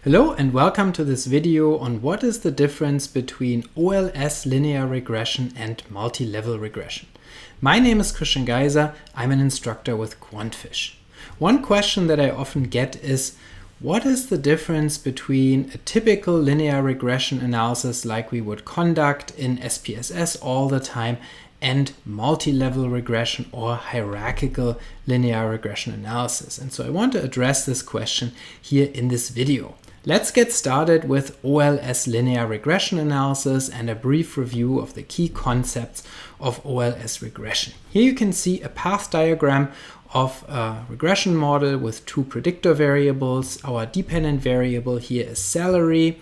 Hello and welcome to this video on what is the difference between OLS linear regression and multi-level regression. My name is Geiser. I'm an instructor with QuantFish. One question that I often get is, what is the difference between a typical linear regression analysis like we would conduct in SPSS all the time and multi-level regression or hierarchical linear regression analysis? And so I want to address this question here in this video. Let's get started with OLS linear regression analysis and a brief review of the key concepts of OLS regression. Here you can see a path diagram of a regression model with two predictor variables. Our dependent variable here is salary,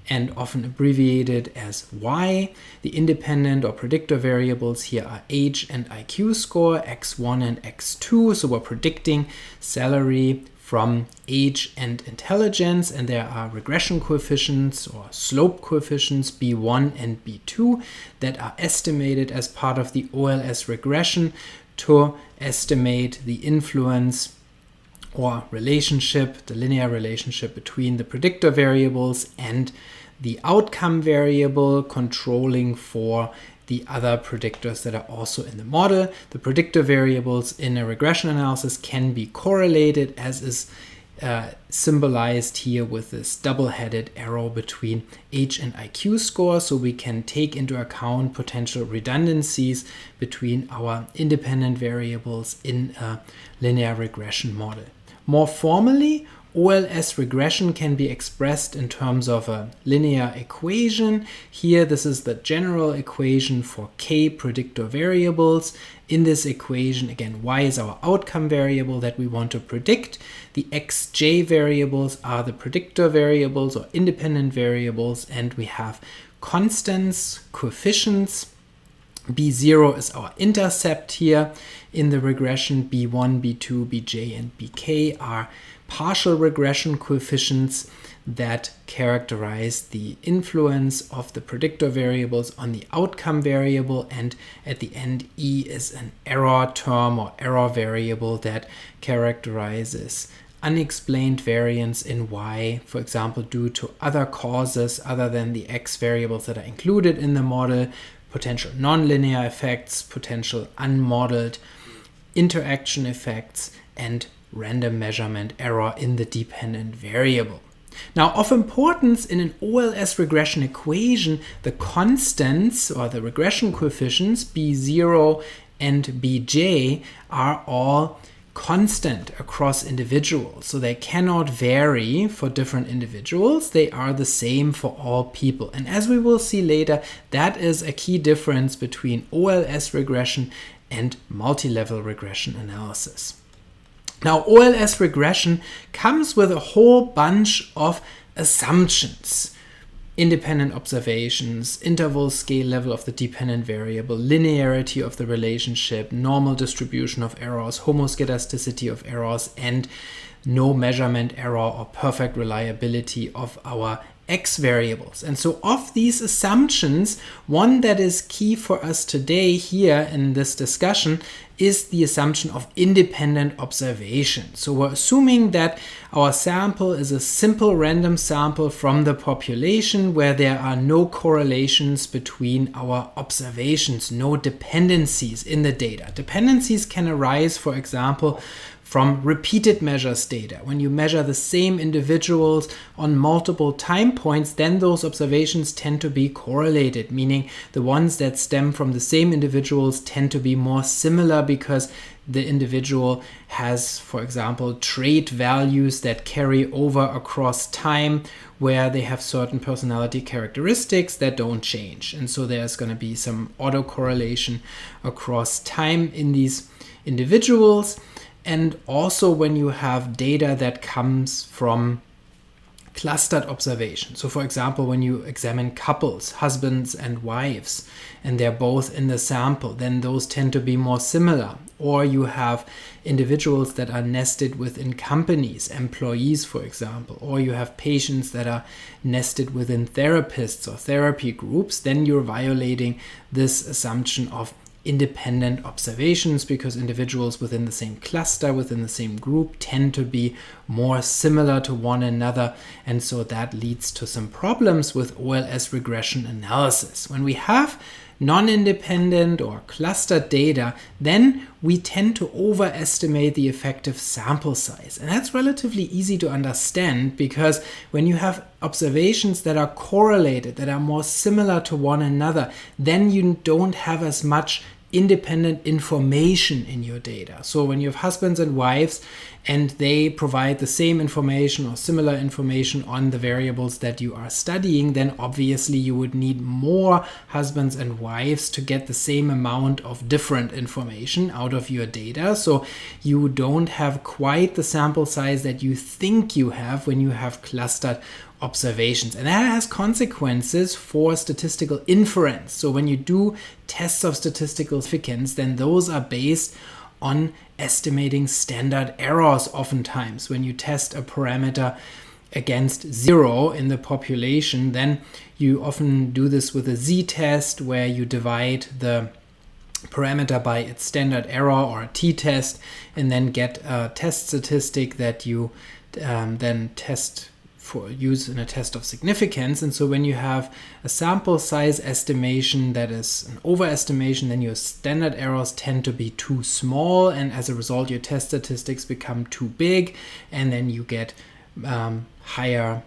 and often abbreviated as Y. The independent or predictor variables here are age and IQ score, X1 and X2. So we're predicting salary from age and intelligence, and there are regression coefficients or slope coefficients B1 and B2 that are estimated as part of the OLS regression to estimate the influence or relationship, the linear relationship between the predictor variables and the outcome variable controlling for the other predictors that are also in the model. The predictor variables in a regression analysis can be correlated, as is symbolized here with this double-headed arrow between age and IQ score, so we can take into account potential redundancies between our independent variables in a linear regression model. More formally, OLS regression can be expressed in terms of a linear equation. Here, this is the general equation for k predictor variables. In this equation, again, y is our outcome variable that we want to predict. The xj variables are the predictor variables or independent variables, and we have constants, coefficients. B0 is our intercept here in the regression. B1, B2, Bj, and Bk are partial regression coefficients that characterize the influence of the predictor variables on the outcome variable, and at the end E is an error term or error variable that characterizes unexplained variance in Y, for example, due to other causes other than the X variables that are included in the model, potential nonlinear effects, potential unmodeled interaction effects, and random measurement error in the dependent variable. Now, of importance in an OLS regression equation, the constants or the regression coefficients B0 and Bj are all constant across individuals, so they cannot vary for different individuals. They are the same for all people, and as we will see later, that is a key difference between OLS regression and multi-level regression analysis. Now, OLS regression comes with a whole bunch of assumptions: independent observations, interval scale level of the dependent variable, linearity of the relationship, normal distribution of errors, homoscedasticity of errors, and no measurement error or perfect reliability of our X variables. And so of these assumptions, one that is key for us today here in this discussion is the assumption of independent observation. So we're assuming that our sample is a simple random sample from the population where there are no correlations between our observations, no dependencies in the data. Dependencies can arise, for example, from repeated measures data. When you measure the same individuals on multiple time points, then those observations tend to be correlated, meaning the ones that stem from the same individuals tend to be more similar because the individual has, for example, trait values that carry over across time where they have certain personality characteristics that don't change. And so there's going to be some autocorrelation across time in these individuals. And also when you have data that comes from clustered observation. So for example, when you examine couples, husbands and wives, and they're both in the sample, then those tend to be more similar. Or you have individuals that are nested within companies, employees, for example, or you have patients that are nested within therapists or therapy groups, then you're violating this assumption of independent observations, because individuals within the same cluster, within the same group, tend to be more similar to one another, and so that leads to some problems with OLS regression analysis. When we have non-independent or clustered data, then we tend to overestimate the effective sample size. And that's relatively easy to understand, because when you have observations that are correlated, that are more similar to one another, then you don't have as much independent information in your data. So when you have husbands and wives and they provide the same information or similar information on the variables that you are studying, then obviously you would need more husbands and wives to get the same amount of different information out of your data. So you don't have quite the sample size that you think you have when you have clustered observations, and that has consequences for statistical inference. So when you do tests of statistical significance, then those are based on estimating standard errors oftentimes. When you test a parameter against 0 in the population, then you often do this with a z-test, where you divide the parameter by its standard error, or a t-test, and then get a test statistic that you then use in a test of significance. And so when you have a sample size estimation that is an overestimation, then your standard errors tend to be too small, and as a result your test statistics become too big, and then you get higher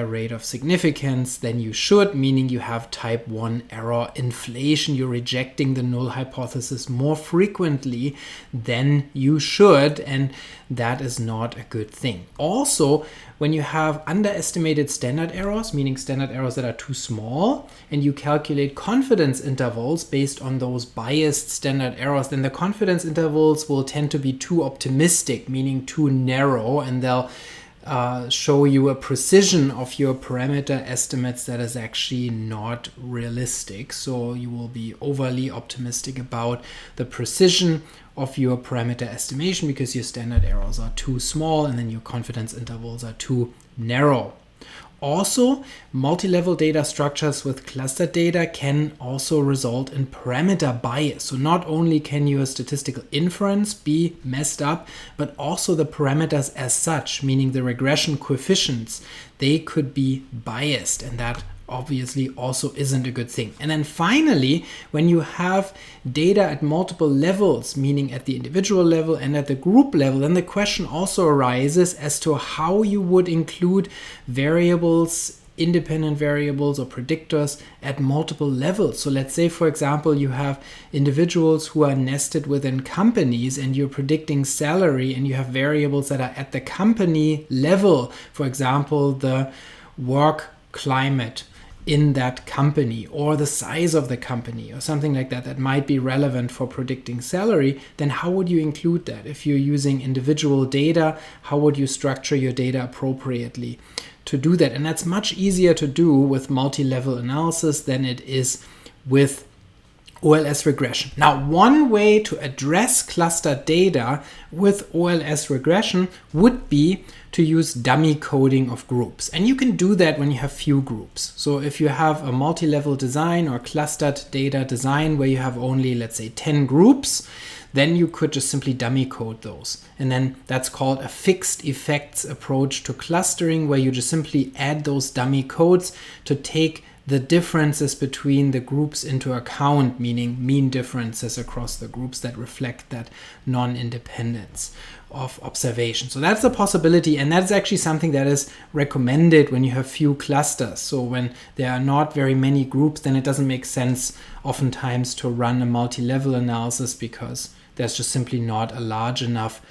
rate of significance than you should, meaning you have type 1 error inflation. You're rejecting the null hypothesis more frequently than you should, and that is not a good thing. Also, when you have underestimated standard errors, meaning standard errors that are too small, and you calculate confidence intervals based on those biased standard errors, then the confidence intervals will tend to be too optimistic, meaning too narrow, and they'll show you a precision of your parameter estimates that is actually not realistic. So you will be overly optimistic about the precision of your parameter estimation because your standard errors are too small, and then your confidence intervals are too narrow. Also, multi-level data structures with clustered data can also result in parameter bias. So not only can your statistical inference be messed up, but also the parameters as such, meaning the regression coefficients, they could be biased, and that obviously also isn't a good thing. And then finally, when you have data at multiple levels, meaning at the individual level and at the group level, then the question also arises as to how you would include variables, independent variables or predictors at multiple levels. So let's say, for example, you have individuals who are nested within companies and you're predicting salary, and you have variables that are at the company level, for example, the work climate in that company, or the size of the company, or something like that, that might be relevant for predicting salary. Then how would you include that? If you're using individual data, how would you structure your data appropriately to do that? And that's much easier to do with multi-level analysis than it is with OLS regression. Now, one way to address clustered data with OLS regression would be to use dummy coding of groups. And you can do that when you have few groups. So if you have a multi-level design or clustered data design where you have only, let's say, 10 groups, then you could just simply dummy code those. And then that's called a fixed effects approach to clustering, where you just simply add those dummy codes to take the differences between the groups into account, meaning mean differences across the groups that reflect that non-independence of observation. So that's a possibility, and that's actually something that is recommended when you have few clusters. So when there are not very many groups, then it doesn't make sense oftentimes to run a multi-level analysis, because there's just simply not a large enough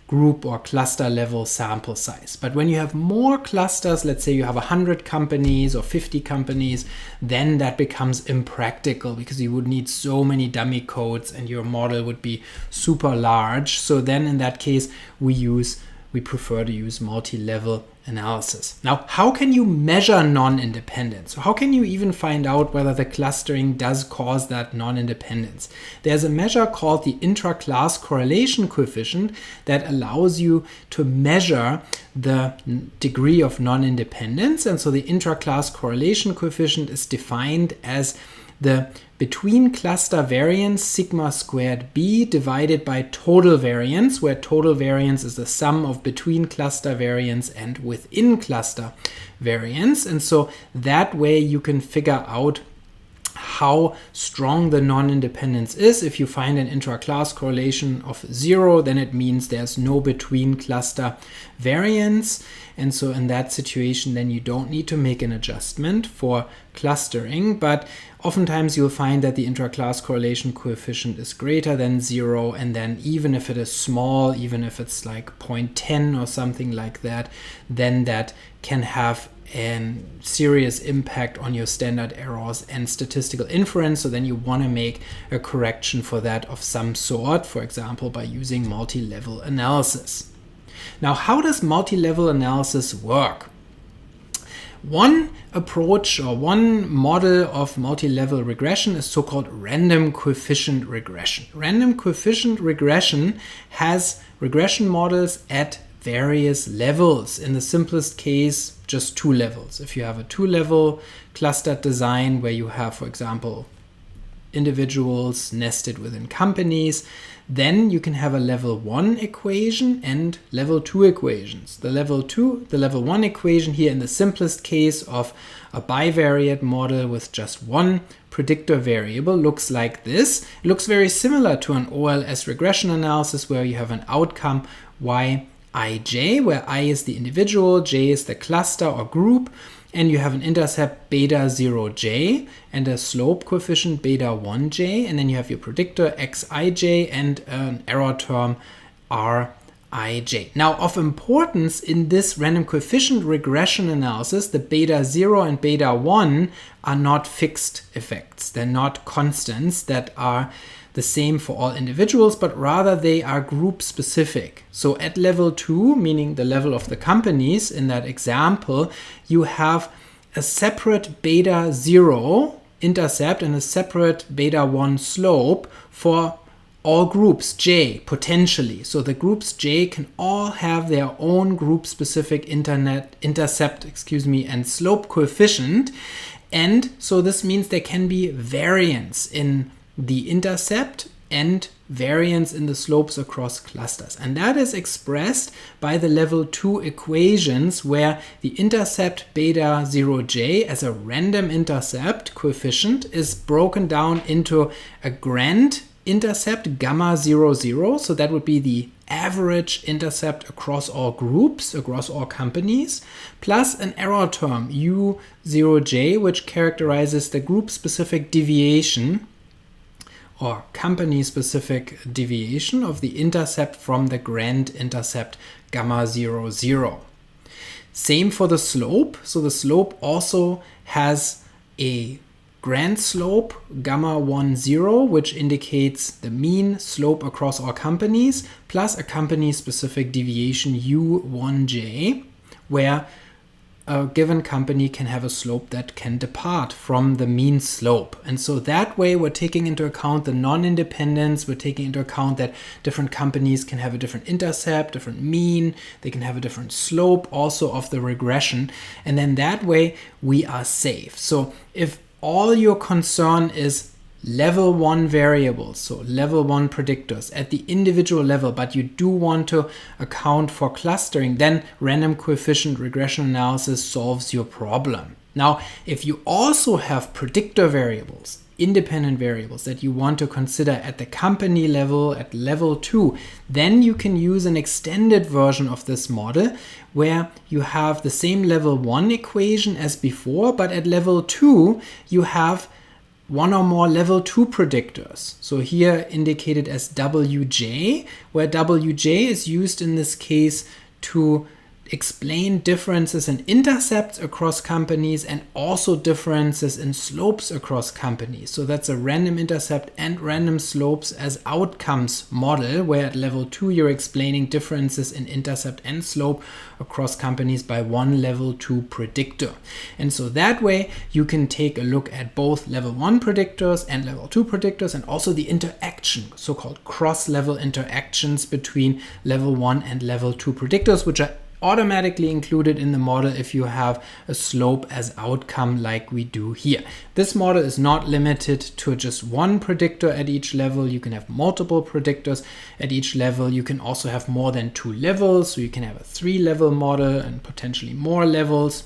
group or cluster level sample size. But when you have more clusters, let's say you have 100 companies or 50 companies, then that becomes impractical, because you would need so many dummy codes and your model would be super large. So then in that case, we prefer to use multi-level analysis. Now, how can you measure non-independence? So how can you even find out whether the clustering does cause that non-independence? There's a measure called the intra-class correlation coefficient that allows you to measure the degree of non-independence. And so the intra-class correlation coefficient is defined as the between cluster variance sigma squared b divided by total variance, where total variance is the sum of between cluster variance and within cluster variance. And so that way you can figure out how strong the non-independence is. If you find an intra-class correlation of 0, then it means there's no between cluster variance. And so in that situation, then you don't need to make an adjustment for clustering. But oftentimes you'll find that the intra-class correlation coefficient is greater than 0. And then even if it is small, even if it's like 0.10 or something like that, then that can have a serious impact on your standard errors and statistical inference. So then you want to make a correction for that of some sort, for example, by using multi-level analysis. Now, how does multi-level analysis work? One approach or one model of multi-level regression is so-called random coefficient regression. Random coefficient regression has regression models at various levels. In the simplest case, just 2 levels. If you have a 2-level clustered design where you have, for example, individuals nested within companies, then you can have a level 1 equation and level 2 equations. The level 1 equation here in the simplest case of a bivariate model with just one predictor variable looks like this. It looks very similar to an OLS regression analysis where you have an outcome Yij, where I is the individual, j is the cluster or group, and you have an intercept beta 0j and a slope coefficient beta 1j, and then you have your predictor xij and an error term rij. Now, of importance in this random coefficient regression analysis, the beta 0 and beta 1 are not fixed effects. They're not constants that are the same for all individuals, but rather they are group specific. So at level 2, meaning the level of the companies in that example, you have a separate beta 0 intercept and a separate beta 1 slope for all groups J potentially. So the groups J can all have their own group specific intercept and slope coefficient. And so this means there can be variance in the intercept and variance in the slopes across clusters. And that is expressed by the level 2 equations where the intercept beta 0j as a random intercept coefficient is broken down into a grand intercept gamma 00. So that would be the average intercept across all groups, across all companies, plus an error term u0j, which characterizes the group-specific deviation or company-specific deviation of the intercept from the grand intercept gamma 00. Same for the slope. So the slope also has a grand slope gamma 10, which indicates the mean slope across all companies, plus a company-specific deviation u1j, where a given company can have a slope that can depart from the mean slope. And so that way we're taking into account the non-independence, we're taking into account that different companies can have a different intercept, different mean, they can have a different slope also of the regression. And then that way we are safe. So if all your concern is level 1 variables, so level 1 predictors at the individual level, but you do want to account for clustering, then random coefficient regression analysis solves your problem. Now, if you also have predictor variables, independent variables that you want to consider at the company level, at level 2, then you can use an extended version of this model where you have the same level 1 equation as before, but at level 2 you have one or more level 2 predictors. So here indicated as Wj, where Wj is used in this case to explain differences in intercepts across companies and also differences in slopes across companies. So that's a random intercept and random slopes as outcomes model, where at level 2 you're explaining differences in intercept and slope across companies by one level 2 predictor. And so that way you can take a look at both level 1 predictors and level 2 predictors, and also the interaction, so-called cross-level interactions between level 1 and level 2 predictors, which are automatically included in the model if you have a slope as outcome like we do here. This model is not limited to just one predictor at each level. You can have multiple predictors at each level. You can also have more than 2 levels, so you can have a 3-level model and potentially more levels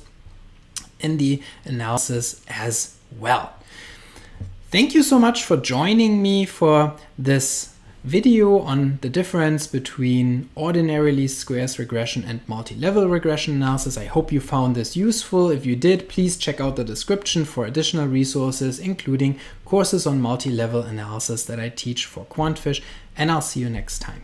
in the analysis as well. Thank you so much for joining me for this video on the difference between ordinary least squares regression and multi-level regression analysis. I hope you found this useful. If you did, please check out the description for additional resources, including courses on multi-level analysis that I teach for QuantFish, and I'll see you next time.